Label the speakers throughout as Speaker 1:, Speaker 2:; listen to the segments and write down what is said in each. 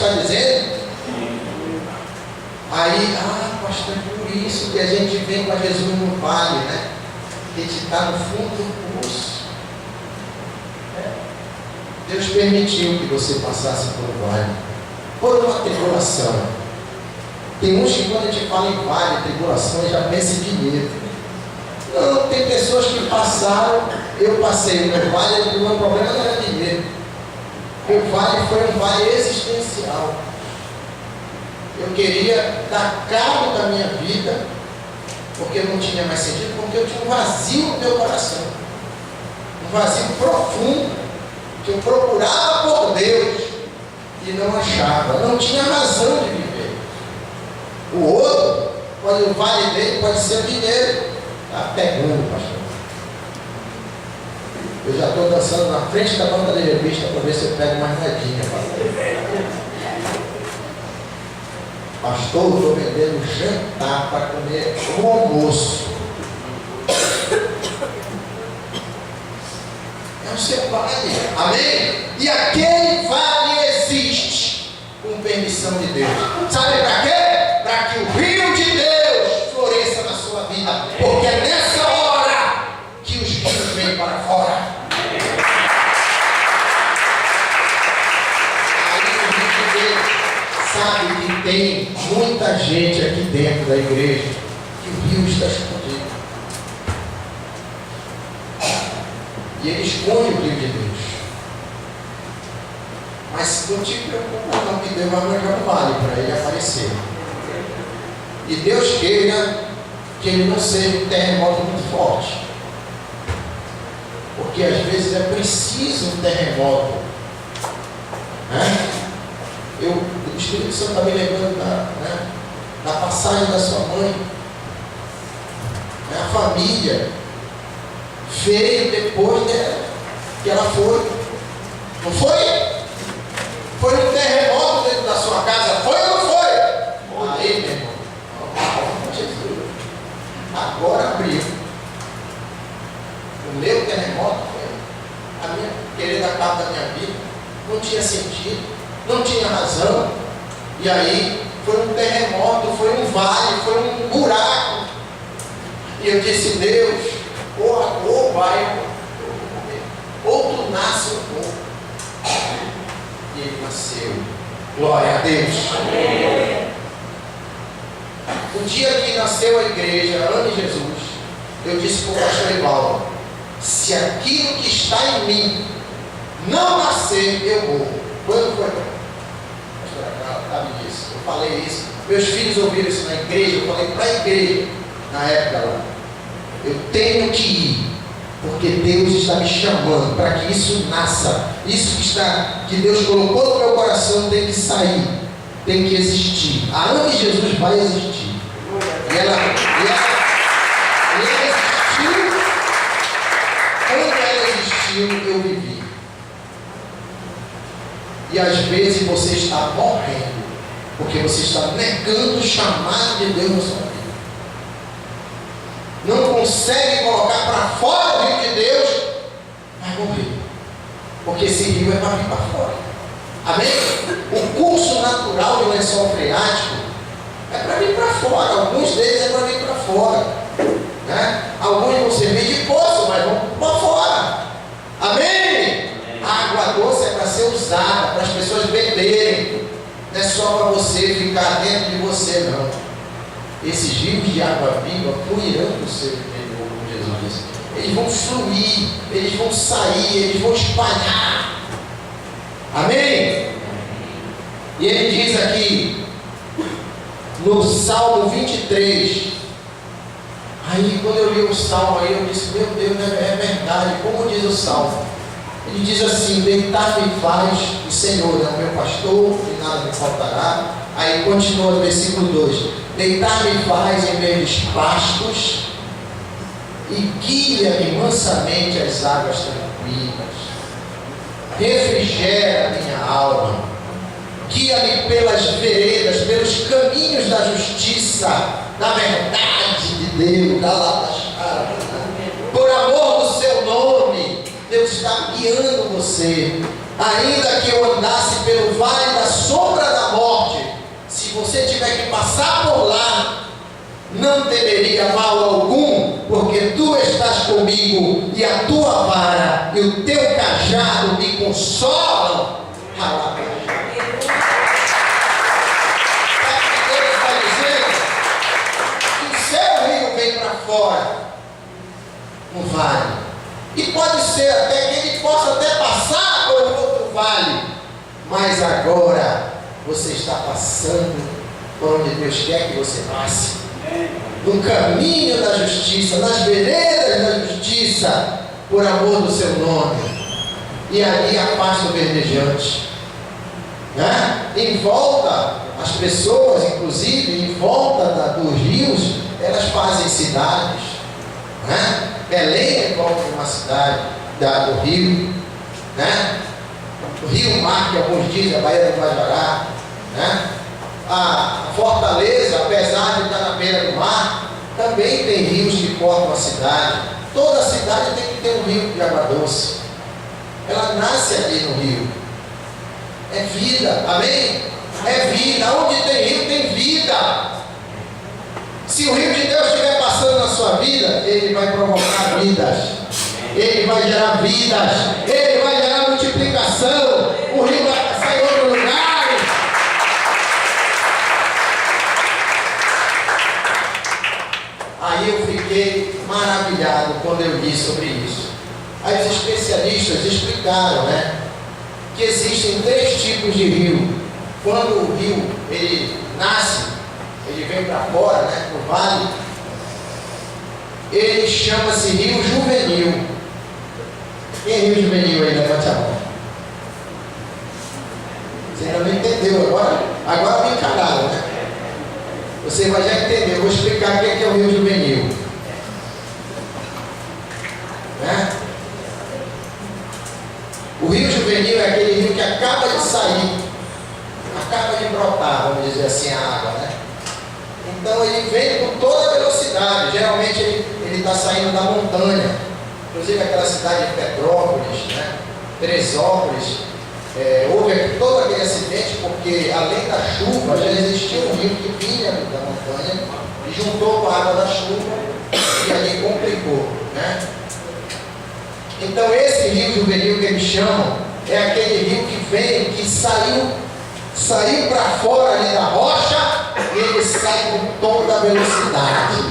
Speaker 1: está dizendo? Aí, pastor, é por isso que a gente vem para Jesus no vale, né? Que a gente está no fundo do poço. Deus permitiu que você passasse por um vale, por uma tribulação. Tem uns que quando a gente fala em vale, tribulação, já pensa em dinheiro. Não, tem pessoas que passaram, eu passei, o meu vale, o meu problema não era dinheiro. O vale foi um vale existencial. Eu queria dar cabo da minha vida, porque não tinha mais sentido, porque eu tinha um vazio no meu coração. Um vazio profundo, que eu procurava por Deus e não achava, não tinha razão de viver. O outro, quando o vale dele pode ser o dinheiro. Está pegando, pastor. Eu já estou dançando na frente da banca de revista para ver se eu pego mais nadinha, pastor, eu estou vendendo jantar para comer o almoço. É o seu vale, amém? E aquele vale existe com permissão de Deus. Sabe para quê? Para que o rio de Deus floresça na sua vida, porque é nessa hora que os rios vêm para fora. Sabe que tem muita gente aqui dentro da igreja que o rio está escondido. E ele esconde o rio de Deus. Mas não te preocupa não, que Deus vai arranjar um vale para ele aparecer. E Deus queira que ele não seja um terremoto muito forte. Porque às vezes é preciso um terremoto. O Espírito Santo está me lembrando da passagem da sua mãe. A família veio depois dela, que ela foi. Não foi? Foi um terremoto dentro da sua casa. Foi ou não foi? Aí, meu irmão. Jesus. Agora abriu. O meu terremoto foi a minha querida capa da minha vida. Não tinha sentido. Não tinha razão, e aí foi um terremoto, foi um vale, foi um buraco. E eu disse: Deus, ou vai, ou tu nasce um pouco. E ele nasceu. Glória a Deus. O dia que nasceu a igreja, Ana e Jesus, eu disse para o pastor Evaldo: se aquilo que está em mim não nascer, eu morro. Quando foi? Sabe disso? Eu falei isso. Meus filhos ouviram isso na igreja. Eu falei para a igreja na época lá: eu tenho que ir, porque Deus está me chamando para que isso nasça. Isso que Deus colocou no meu coração tem que sair, tem que existir. A Ana de Jesus vai existir. E ela existiu. Quando ela existiu, eu vivi. E às vezes você está morrendo porque você está negando o chamado de Deus na sua vida. Não consegue colocar para fora o rio de Deus, vai morrer. Porque esse rio é para vir para fora. Amém? O curso natural do lençol freático é para vir para fora. Alguns deles é para vir para fora. Né? Alguns vão servir de poço, mas vão para fora. Amém? A água doce é para ser usada, para as pessoas beberem. Não é só para você ficar dentro de você, não. Esses rios de água viva fluirão do seu interior, como Jesus disse. Eles vão fluir, eles vão sair, eles vão espalhar. Amém? E ele diz aqui, no Salmo 23, aí quando eu li o Salmo, aí eu disse: meu Deus, é verdade, como diz o Salmo. Ele diz assim: deitar-me faz o Senhor, é o meu pastor, e nada me faltará. Aí continua no versículo 2: deitar-me faz em verdes pastos, e guia-me mansamente às águas tranquilas. Refrigera minha alma, guia-me pelas veredas, pelos caminhos da justiça, da verdade de Deus, da lata, por amor do seu nome. Deus está guiando você. Ainda que eu andasse pelo vale da sombra da tiver que passar por lá, não temeria mal algum, porque tu estás comigo, e a tua vara e o teu cajado me consolam. Sabe o que Deus está dizendo? Que o seu rio vem para fora, no vale, e pode ser até que ele possa até passar por outro vale, mas agora você está passando por onde Deus quer que você passe, no caminho da justiça, nas veredas da justiça, por amor do seu nome, e ali a pasto verdejante, né? Em volta, as pessoas, inclusive, em volta dos rios, elas fazem cidades, né? Belém é em volta de uma cidade do rio, né? O Rio Mar, que alguns dizem, a Baía do Guajará, né? A Fortaleza, apesar de estar na beira do mar, também tem rios que cortam a cidade. Toda cidade tem que ter um rio de água doce. Ela nasce ali no rio. É vida, amém? É vida. Onde tem rio, tem vida. Se o rio de Deus estiver passando na sua vida, ele vai provocar vidas. Ele vai gerar vidas. Ele vai gerar multiplicação. O rio vai passar em outro lugar. Aí eu fiquei maravilhado quando eu li sobre isso. Aí os especialistas explicaram, né, que existem 3 tipos de rio. Quando o rio ele nasce, ele vem para fora, né, para o vale, ele chama-se rio juvenil. Quem é rio juvenil aí? Levante a mão. Você ainda não entendeu agora? Agora me encararam, né? Você vai já entender. Eu vou explicar o que é o rio juvenil, né? O rio juvenil é aquele rio que acaba de sair, acaba de brotar, vamos dizer assim, a água, né? Então ele vem com toda a velocidade. Geralmente ele está saindo da montanha. Inclusive aquela cidade de Petrópolis, né? Teresópolis, houve aqui todo aquele acidente porque além da chuva já existia um rio que vinha da montanha e juntou com a água da chuva e ali complicou, né? Então esse rio juvenil que eles chamam é aquele rio que vem, que saiu para fora ali da rocha e ele sai com toda a velocidade,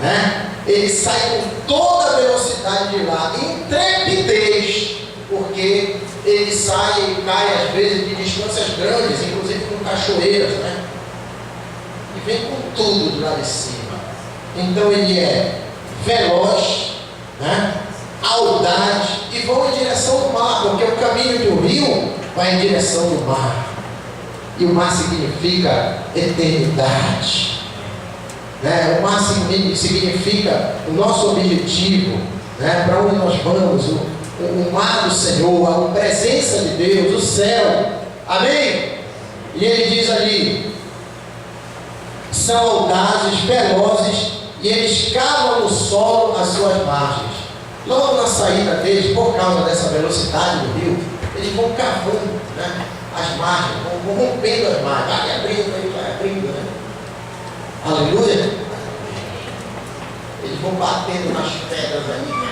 Speaker 1: né? Ele sai com toda a velocidade de lá, intrepidez, porque ele sai e cai às vezes de distâncias grandes, inclusive com cachoeiras, né? E vem com tudo de lá de cima. Então ele é veloz, né? Audaz, e vão em direção do mar, porque o caminho do rio vai em direção do mar, e o mar significa eternidade, né? O mar significa o nosso objetivo, né? Para onde nós vamos, o mar do Senhor, a presença de Deus, o céu, amém? E ele diz ali, são audazes, velozes, e eles cavam no solo as suas margens. Logo na saída deles, por causa dessa velocidade do rio, eles vão cavando, né, as margens, vão rompendo as margens, vai abrindo, né? Aleluia! Eles vão batendo nas pedras aí.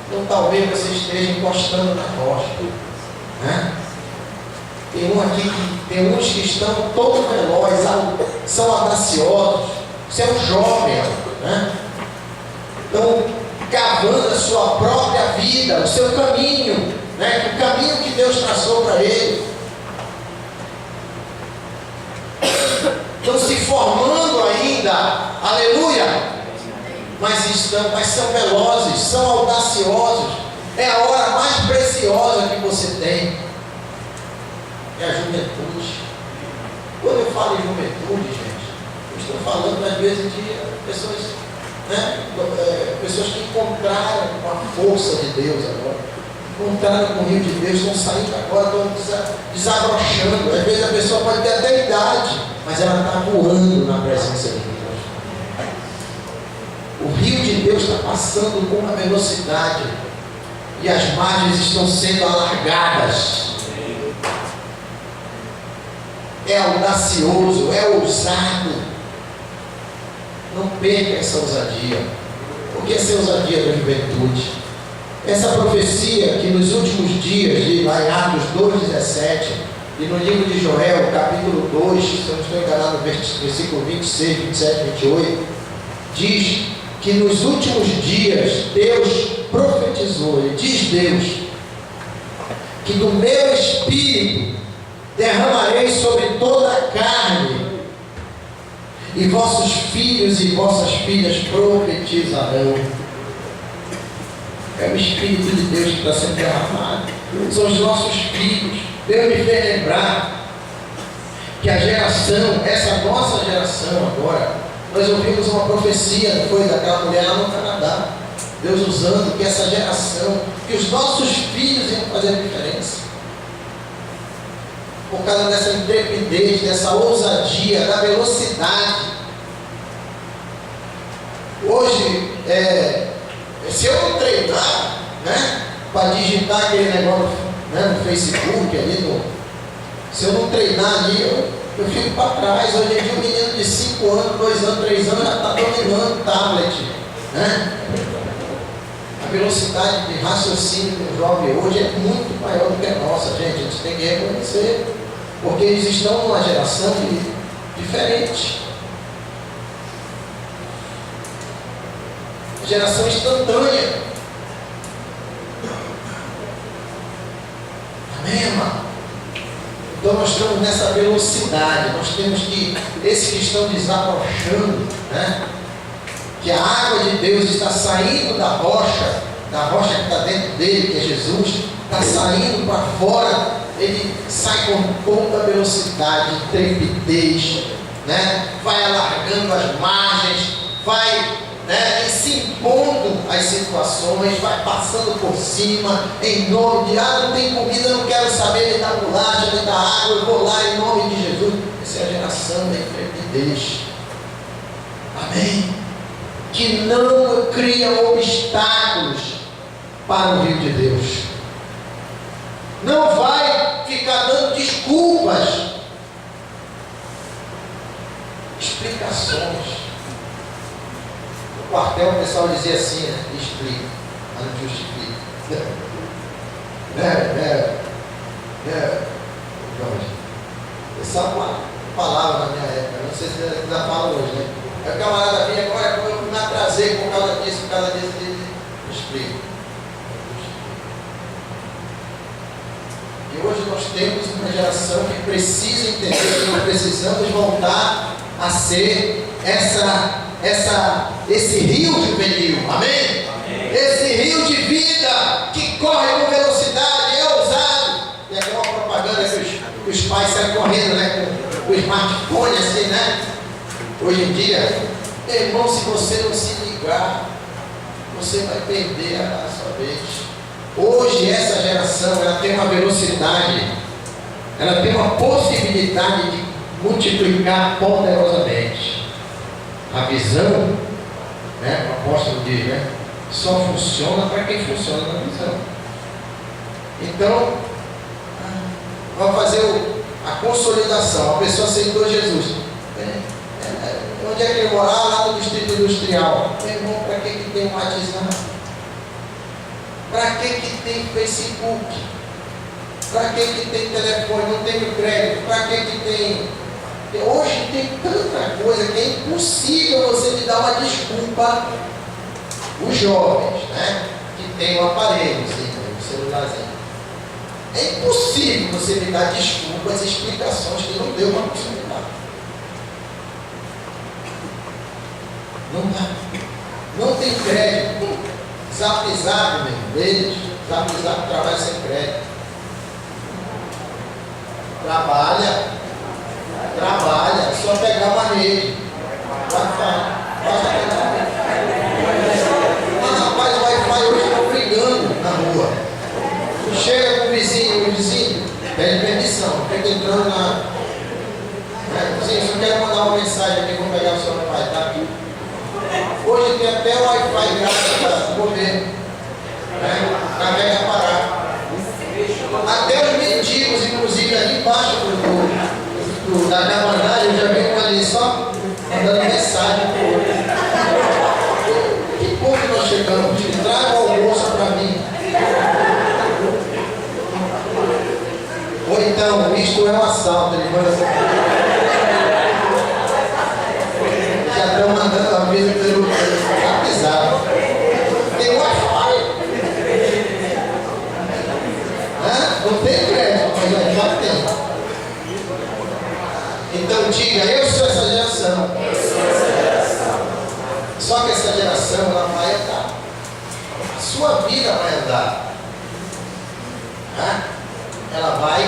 Speaker 1: Então talvez você esteja encostando na rocha, né? Tem uns que estão todos velozes, são audaciosos. Você é um jovem, né? Estão cavando a sua própria vida, o seu caminho, né? O caminho que Deus traçou para ele. Estão se formando ainda, aleluia! Mas são velozes, são audaciosos. É a hora mais preciosa que você tem. É a juventude. Quando eu falo em juventude, gente, eu estou falando às vezes de pessoas, né? Pessoas que encontraram com a força de Deus agora, encontraram com o rio de Deus, estão saindo agora, estão desabrochando. Às vezes a pessoa pode ter até idade, mas ela está voando na presença de Deus. O rio de Deus está passando com uma velocidade e as margens estão sendo alargadas. é audacioso, é ousado. Não perca essa ousadia. O que é essa ousadia da juventude? Essa profecia que nos últimos dias, lá em Atos 2,17, e no livro de Joel, capítulo 2, se eu não estou enganado, no versículo 26, 27, 28, diz que nos últimos dias Deus profetizou, ele diz Deus, que do meu espírito derramarei sobre toda a carne, e vossos filhos e vossas filhas profetizarão. É o Espírito de Deus que está sendo derramado. São os nossos filhos. Deus me fez lembrar que a geração, essa nossa geração agora, nós ouvimos uma profecia, não foi, daquela mulher lá no Canadá. Deus usando que essa geração, que os nossos filhos iam fazer a diferença. Por causa dessa intrepidez, dessa ousadia, da velocidade. Hoje, se eu não treinar, né, para digitar aquele negócio, né, no Facebook, ali se eu não treinar ali, eu fico para trás. Hoje em dia, um menino de 5 anos, 2 anos, 3 anos já está dominando o tablet, né? A velocidade de raciocínio do jovem hoje é muito maior do que a nossa, gente. A gente tem que reconhecer, porque eles estão numa geração diferente. Geração instantânea. Amém, irmão? Então nós estamos nessa velocidade. Nós temos que, esses que estão desabrochando, né? Que a água de Deus está saindo da rocha que está dentro dele, que é Jesus, está saindo para fora. Ele sai com toda a velocidade, trepidez, né? Vai alargando as margens, vai, né, e se impondo às situações, vai passando por cima, em nome de, não tem comida, não quero saber nem da bolacha, nem da água, eu vou lá em nome de Jesus. Essa é a geração da intrepidez. Amém? Que não cria obstáculos para o rio de Deus. Não vai ficar dando desculpas, explicações. No quartel o pessoal dizia assim, né? Explica, mas não justifica. Essa é uma palavra na minha época, não sei se ainda fala hoje, né? Aí o camarada vinha, agora eu me atrasei por causa disso, explica. E hoje nós temos uma geração que precisa entender que nós precisamos voltar a ser esse rio juvenil, amém? Amém? Esse rio de vida que corre com velocidade, é ousado. E aquela propaganda que os pais saem correndo, né, com o smartphone assim, né? Hoje em dia, irmão, se você não se ligar, você vai perder a sua vez. Hoje essa geração, ela tem uma velocidade, ela tem uma possibilidade de multiplicar poderosamente. A visão, né, o apóstolo diz, né, só funciona para quem funciona na visão. Então, vamos fazer a consolidação. A pessoa aceitou Jesus. Onde é que ele morar? Lá no distrito industrial. Meu irmão, para que tem um WhatsApp? Para que tem Facebook? Para que tem telefone? Não tem crédito? Para que tem... Hoje tem tanta coisa que é impossível você me dar uma desculpa. Os jovens, né, que tem um aparelho, assim, um celularzinho. É impossível você me dar desculpas e explicações que não deu uma possibilidade. Não dá. Não tem crédito. Zap mesmo deles. Zap trabalha sem crédito. Trabalha, só pegar uma rede. Basta pegar. Mas rapaz, o Wi-Fi hoje está brigando na rua. Chega com o vizinho pede permissão, fica entrando na. Vizinho, se eu quero mandar uma mensagem aqui, vou pegar o seu Wi-Fi, tá aqui. Hoje tem até o Wi-Fi grátis para o governo. Carrega parar. Até os mendigos, inclusive, ali embaixo do da cabanagem, eu já vi um ali só mandando mensagem pro outro. Que ponto nós chegamos? Traga o almoço para mim. Ou então, isto é um assalto, ele manda assim. Já estão mandando aviso pelo WhatsApp. Tem Wi-Fi. Não tem crédito, mas já tem. Então diga, eu sou essa geração. Só que essa geração ela vai andar. A sua vida vai andar. Ela vai,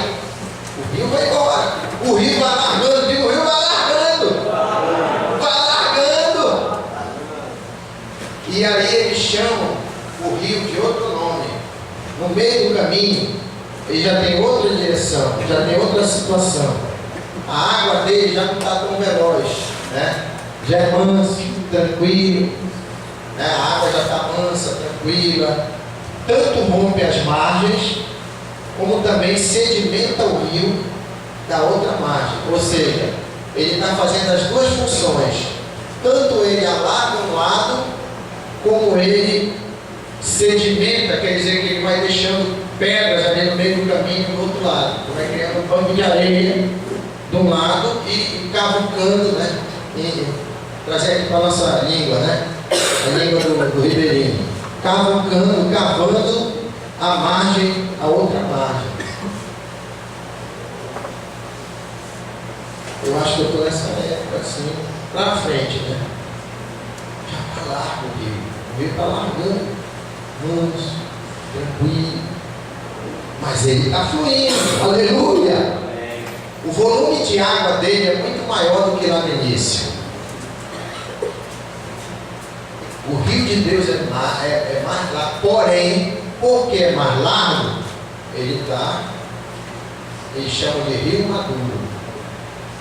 Speaker 1: o rio vai embora. O rio vai largando, digo, o rio vai largando. Vai largando. E aí eles chamam o rio de outro nome. No meio do caminho, ele já tem outra direção, já tem outra situação. A água dele já não está tão veloz, né? Já é manso, tranquilo, né? A água já está mansa, tranquila. Tanto rompe as margens, como também sedimenta o rio da outra margem. Ou seja, ele está fazendo as duas funções. Tanto ele alaga um lado, como ele sedimenta, quer dizer que ele vai deixando pedras ali no meio do caminho do outro lado. Ele vai criando um banco de areia de um lado e cavucando, né? E trazer aqui para a nossa língua, né? A língua do ribeirinho. Cavucando, cavando a margem, a outra margem. Eu acho que eu estou nessa época assim, para frente, né? Já está largo o rio. O rio está largando, manso, tranquilo. Mas ele está fluindo, aleluia! O volume de água dele é muito maior do que lá no início. O rio de Deus é mais largo, porém, porque é mais largo, eles chamam de rio maduro,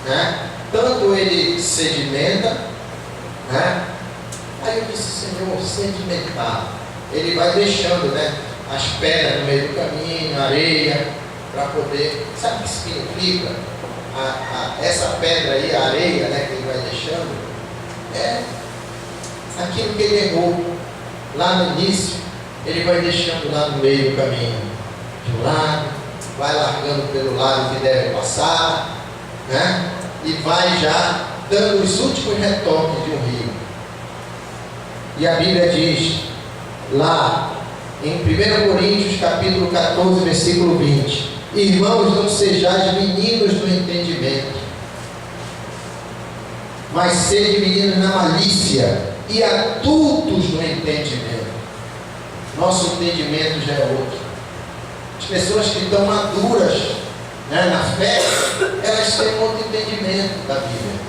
Speaker 1: né? Tanto ele sedimenta, né? Aí eu disse, Senhor, sedimentar. Ele vai deixando, né, as pedras no meio do caminho, areia, para poder, sabe o que significa? Essa pedra aí, a areia, né, que ele vai deixando, é aquilo que ele errou lá no início. Ele vai deixando lá no meio do caminho, de um lado, vai largando pelo lado que deve passar, né? E vai já dando os últimos retoques de um rio. E a Bíblia diz lá em 1 Coríntios capítulo 14, versículo 20: irmãos, não sejais meninos no entendimento, mas sede meninos na malícia e adultos no entendimento. Nosso entendimento já é outro. As pessoas que estão maduras, né, na fé, elas têm outro entendimento da Bíblia.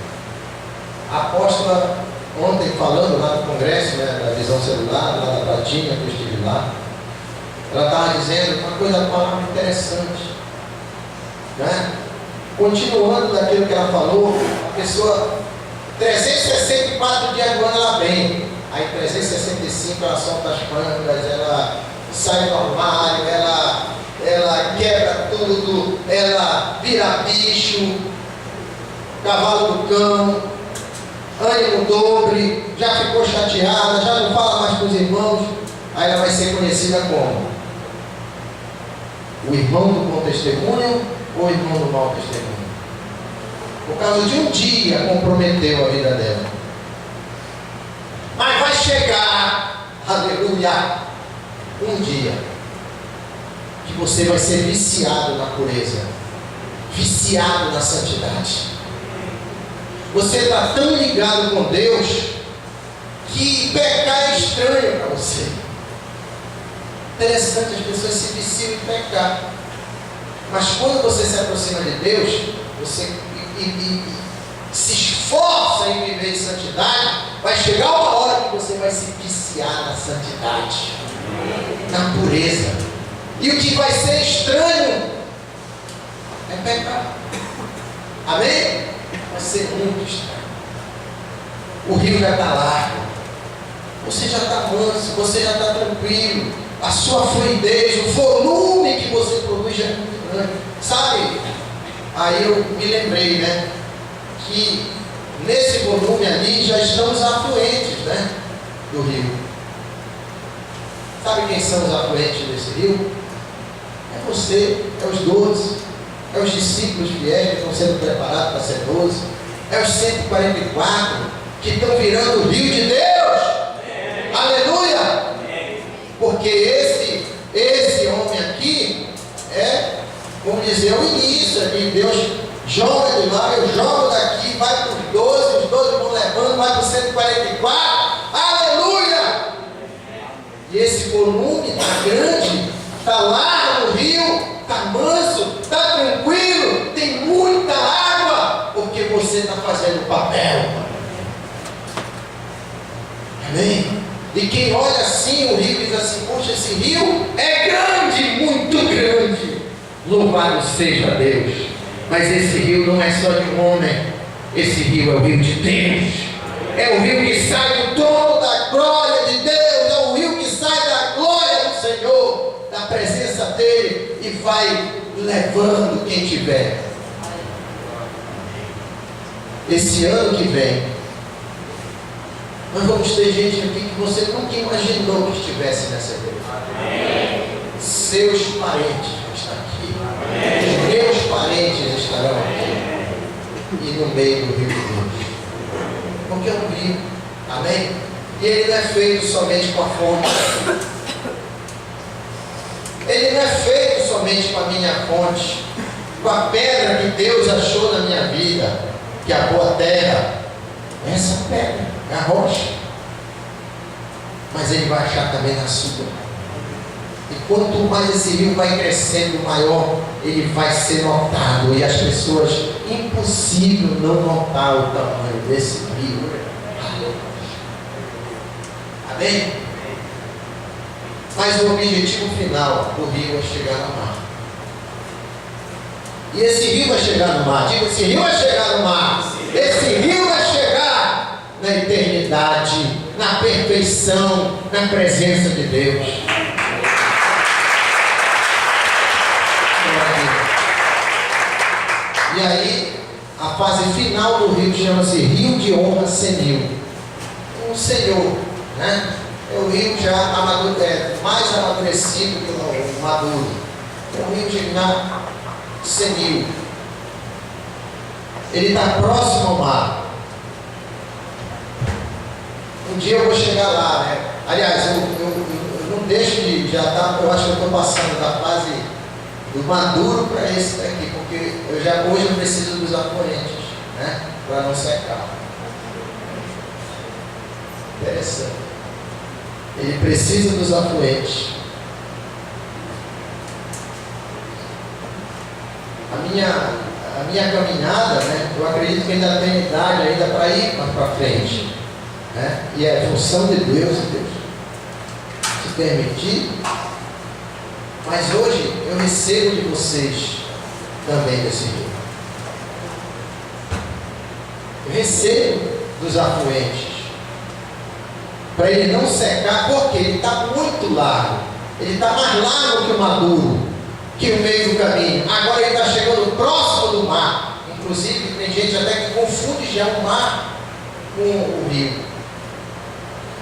Speaker 1: A apóstola, ontem falando lá no congresso, né, da visão celular, lá da Pratinha, que eu estive lá, ela estava dizendo uma coisa interessante, né? Continuando daquilo que ela falou, a pessoa 364 dias do ano ela vem, aí 365 ela solta as pântanas, ela sai do armário, ela quebra tudo, ela vira bicho, cavalo do cão, ânimo dobre, já ficou chateada, já não fala mais com os irmãos. Aí ela vai ser conhecida como o irmão do bom testemunho ou o irmão do mau testemunho. Por causa de um dia comprometeu a vida dela. Mas vai chegar, aleluia, um dia que você vai ser viciado na pureza, viciado na santidade. Você está tão ligado com Deus que pecar é estranho para você. Interessante, as pessoas se viciam em pecar, mas quando você se aproxima de Deus, você se esforça em viver em santidade, vai chegar uma hora que você vai se viciar na santidade, na pureza. E o que vai ser estranho é pecar. Amém? Vai ser muito estranho. O rio já está largo, você já está manso, você já está tranquilo, a sua fluidez, o volume que você produz já é muito grande. Sabe? Aí eu me lembrei, né? que nesse volume ali já estão os afluentes, né, do rio. Sabe quem são os afluentes desse rio? É você, é os 12, é os discípulos fiéis que estão sendo preparados para ser 12, é os 144 que estão virando o rio de Deus. Amém. Aleluia! Amém. Porque esse homem aqui é, vamos dizer, o início ali. Deus joga de lá, eu jogo daqui, vai para os 12, os 12 vão levando, vai para os 144. Aleluia! E esse volume está grande, está lá no rio, está manso, está tranquilo, tem muita água, porque você está fazendo o papel. Amém? E quem olha assim o rio diz assim: poxa, esse rio é grande, muito grande. Louvado seja Deus. Mas esse rio não é só de um homem, esse rio é o rio de Deus. É o rio que sai do trono da glória de Deus, é o rio que sai da glória do Senhor, da presença dele, e vai levando quem tiver. Esse ano que vem, nós vamos ter gente aqui que você nunca imaginou que estivesse nessa igreja. Seus parentes vão estar aqui. Os meus parentes estarão aqui. E no meio do rio de Deus. Porque é um rio. Amém? E ele não é feito somente com a fonte. Ele não é feito somente com a minha fonte, com a pedra que Deus achou na minha vida, que é a boa terra. Essa pedra é a rocha. Mas ele vai achar também na sua. E quanto mais esse rio vai crescendo, maior ele vai ser notado. E as pessoas, impossível não notar o tamanho desse rio. Amém? Mas o objetivo final do rio é chegar no mar. E esse rio vai chegar no mar. Diga, esse rio vai chegar no mar. Esse rio vai chegar na eternidade, na perfeição, na presença de Deus. E aí, a fase final do rio chama-se Rio de Honra Senil. O Senhor, né? É o rio já mais amadurecido que o maduro. É o rio de senil. Ele está próximo ao mar. Um dia eu vou chegar lá, né? Aliás, eu não deixo de já estar, eu acho que eu estou passando da fase do maduro para esse daqui, porque hoje eu preciso dos afluentes, né? Para não secar. Interessante. Ele precisa dos afluentes. A minha caminhada, né? Eu acredito que ainda tem idade ainda para ir para frente, né? E é função de Deus, se permitir. Mas hoje eu recebo de vocês também desse rio. Eu recebo dos afluentes. Para ele não secar, porque ele está muito largo. Ele está mais largo que o maduro, que o meio do caminho. Agora ele está chegando próximo do mar. Inclusive tem gente até que confunde já o mar com o rio.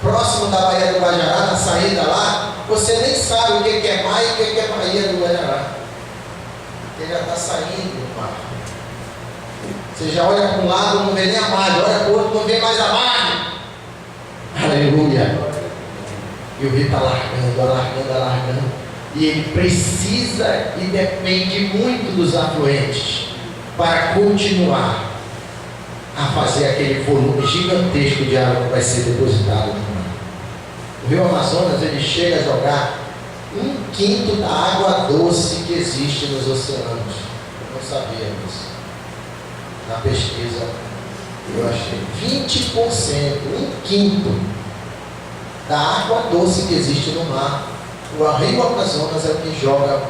Speaker 1: Próximo da Baía do Guajará, na saída lá, você nem sabe o que é mar e o que é Baía do Guajará. Ele já está saindo do mar. Você já olha para um lado, não vê nem a margem, olha para o outro, não vê mais a margem. Aleluia. E o rio está alargando. E ele precisa e depende muito dos afluentes para continuar a fazer aquele volume gigantesco de água que vai ser depositado no mar. O rio Amazonas, ele chega a jogar 1/5 da água doce que existe nos oceanos. Eu não sabia disso. Na pesquisa eu achei 20%, 1/5 da água doce que existe no mar. O rio Amazonas é o que joga